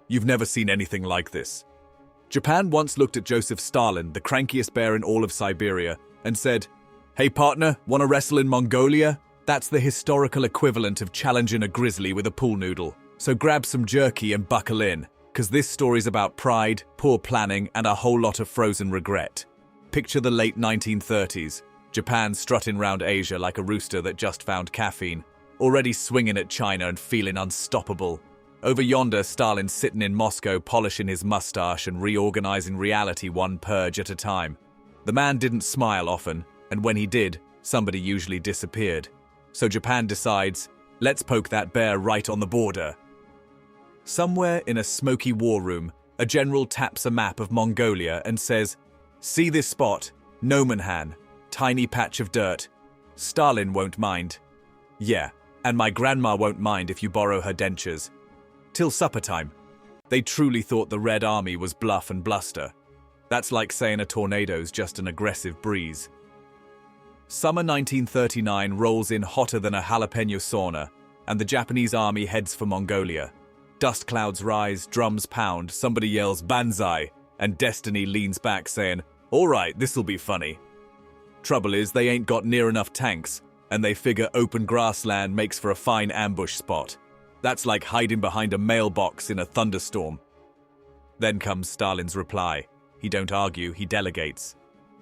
You've never seen anything like this. Japan once looked at Joseph Stalin, the crankiest bear in all of Siberia, and said, "Hey partner, wanna wrestle in Mongolia?" That's the historical equivalent of challenging a grizzly with a pool noodle. So grab some jerky and buckle in, because this story's about pride, poor planning, and a whole lot of frozen regret. Picture the late 1930s, Japan strutting round Asia like a rooster that just found caffeine, already swinging at China and feeling unstoppable. Over yonder, Stalin's sitting in Moscow polishing his mustache and reorganizing reality one purge at a time. The man didn't smile often, and when he did, somebody usually disappeared. So Japan decides, let's poke that bear right on the border. Somewhere in a smoky war room, a general taps a map of Mongolia and says, "See this spot? Nomenhan, tiny patch of dirt. Stalin won't mind. Yeah, and my grandma won't mind if you borrow her dentures. Till supper time." They truly thought the Red Army was bluff and bluster. That's like saying a tornado's just an aggressive breeze. Summer 1939 rolls in hotter than a jalapeno sauna, and the Japanese army heads for Mongolia. Dust clouds rise, drums pound, somebody yells "Banzai!" and Destiny leans back saying, "All right, this'll be funny." Trouble is, they ain't got near enough tanks, and they figure open grassland makes for a fine ambush spot. That's like hiding behind a mailbox in a thunderstorm. Then comes Stalin's reply. He don't argue, he delegates.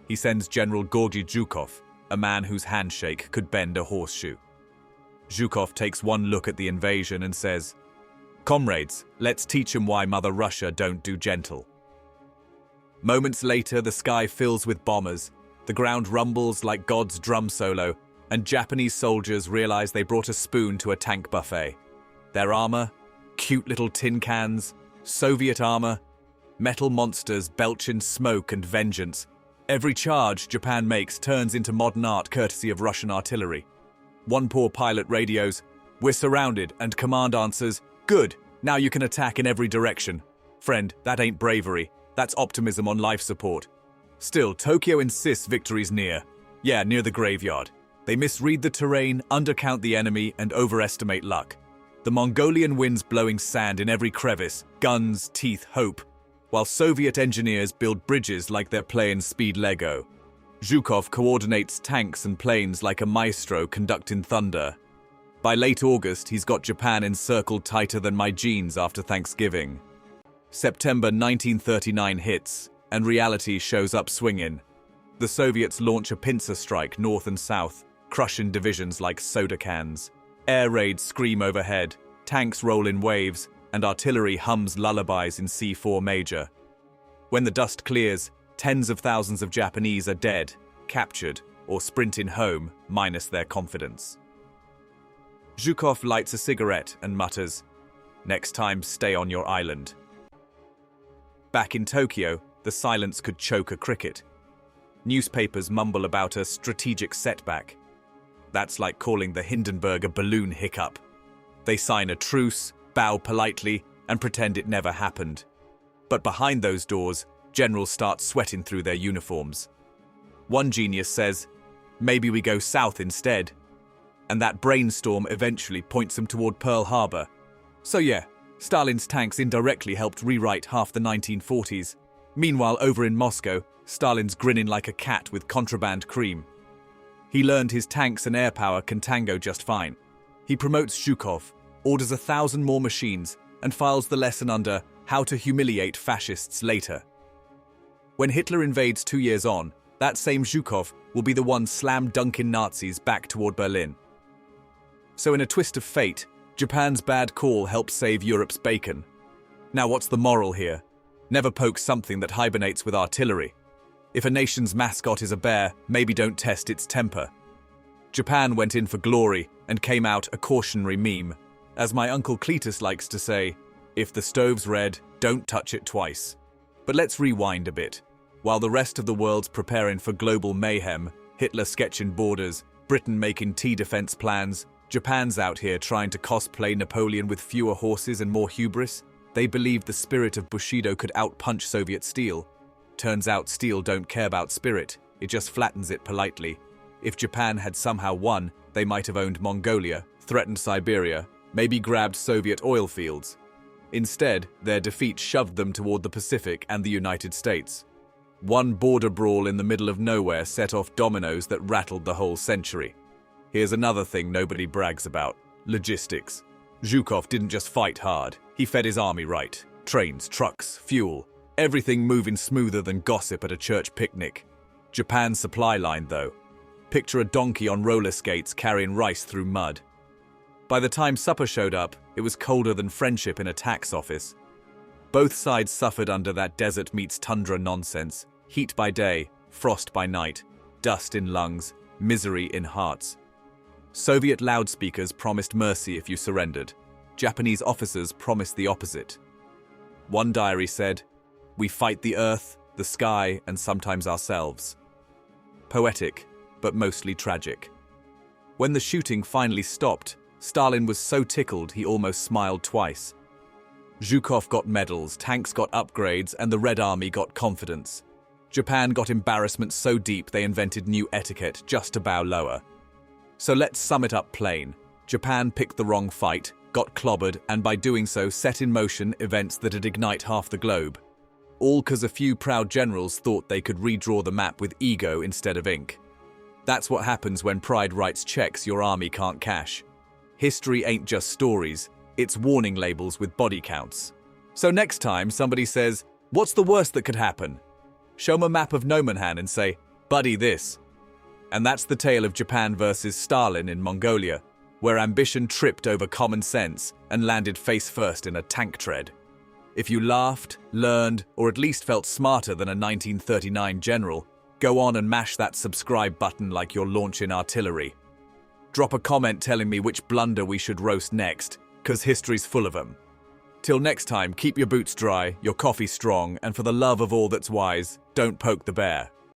He sends General Gorgy Zhukov, a man whose handshake could bend a horseshoe. Zhukov takes one look at the invasion and says, "Comrades, let's teach 'em why Mother Russia don't do gentle." Moments later, the sky fills with bombers, the ground rumbles like God's drum solo, and Japanese soldiers realize they brought a spoon to a tank buffet. Their armor, cute little tin cans, Soviet armor, metal monsters belching smoke and vengeance. Every charge Japan makes turns into modern art courtesy of Russian artillery. One poor pilot radios, "We're surrounded," and command answers, "Good, now you can attack in every direction." Friend, that ain't bravery, that's optimism on life support. Still, Tokyo insists victory's near. Yeah, near the graveyard. They misread the terrain, undercount the enemy, and overestimate luck. The Mongolian winds blowing sand in every crevice, guns, teeth, hope, while Soviet engineers build bridges like they're playing speed Lego. Zhukov coordinates tanks and planes like a maestro conducting thunder. By late August, he's got Japan encircled tighter than my jeans after Thanksgiving. September 1939 hits, and reality shows up swinging. The Soviets launch a pincer strike north and south, crushing divisions like soda cans. Air raids scream overhead, tanks roll in waves, and artillery hums lullabies in C4 major. When the dust clears, tens of thousands of Japanese are dead, captured, or sprinting home, minus their confidence. Zhukov lights a cigarette and mutters, "Next time, stay on your island." Back in Tokyo, the silence could choke a cricket. Newspapers mumble about a strategic setback. That's like calling the Hindenburg a balloon hiccup. They sign a truce, bow politely, and pretend it never happened. But behind those doors, generals start sweating through their uniforms. One genius says, "Maybe we go south instead." And that brainstorm eventually points them toward Pearl Harbor. So yeah, Stalin's tanks indirectly helped rewrite half the 1940s. Meanwhile, over in Moscow, Stalin's grinning like a cat with contraband cream. He learned his tanks and air power can tango just fine. He promotes Zhukov, orders 1,000 more machines, and files the lesson under How to Humiliate Fascists Later. When Hitler invades 2 years on, that same Zhukov will be the one slam-dunking Nazis back toward Berlin. So in a twist of fate, Japan's bad call helps save Europe's bacon. Now what's the moral here? Never poke something that hibernates with artillery. If a nation's mascot is a bear, maybe don't test its temper. Japan went in for glory and came out a cautionary meme. As my uncle Cletus likes to say, if the stove's red, don't touch it twice. But let's rewind a bit. While the rest of the world's preparing for global mayhem, Hitler sketching borders, Britain making tea defense plans, Japan's out here trying to cosplay Napoleon with fewer horses and more hubris. They believed the spirit of Bushido could outpunch Soviet steel. Turns out steel don't care about spirit, it just flattens it politely. If Japan had somehow won, they might have owned Mongolia, threatened Siberia, maybe grabbed Soviet oil fields. Instead, their defeat shoved them toward the Pacific and the United States. One border brawl in the middle of nowhere set off dominoes that rattled the whole century. Here's another thing nobody brags about: logistics. Zhukov didn't just fight hard, he fed his army right. Trains, trucks, fuel, everything moving smoother than gossip at a church picnic. Japan's supply line, though. Picture a donkey on roller skates carrying rice through mud. By the time supper showed up, it was colder than friendship in a tax office. Both sides suffered under that desert meets tundra nonsense. Heat by day, frost by night, dust in lungs, misery in hearts. Soviet loudspeakers promised mercy if you surrendered. Japanese officers promised the opposite. One diary said, "We fight the earth, the sky, and sometimes ourselves." Poetic, but mostly tragic. When the shooting finally stopped, Stalin was so tickled he almost smiled twice. Zhukov got medals, tanks got upgrades, and the Red Army got confidence. Japan got embarrassment so deep they invented new etiquette just to bow lower. So let's sum it up plain. Japan picked the wrong fight, got clobbered, and by doing so set in motion events that'd ignite half the globe. All because a few proud generals thought they could redraw the map with ego instead of ink. That's what happens when pride writes checks your army can't cash. History ain't just stories, it's warning labels with body counts. So next time somebody says, "What's the worst that could happen?" show them a map of Nomonhan and say, "Buddy, this." And that's the tale of Japan versus Stalin in Mongolia, where ambition tripped over common sense and landed face first in a tank tread. If you laughed, learned, or at least felt smarter than a 1939 general, go on and mash that subscribe button like you're launching artillery. Drop a comment telling me which blunder we should roast next, 'cause history's full of them. Till next time, keep your boots dry, your coffee strong, and for the love of all that's wise, don't poke the bear.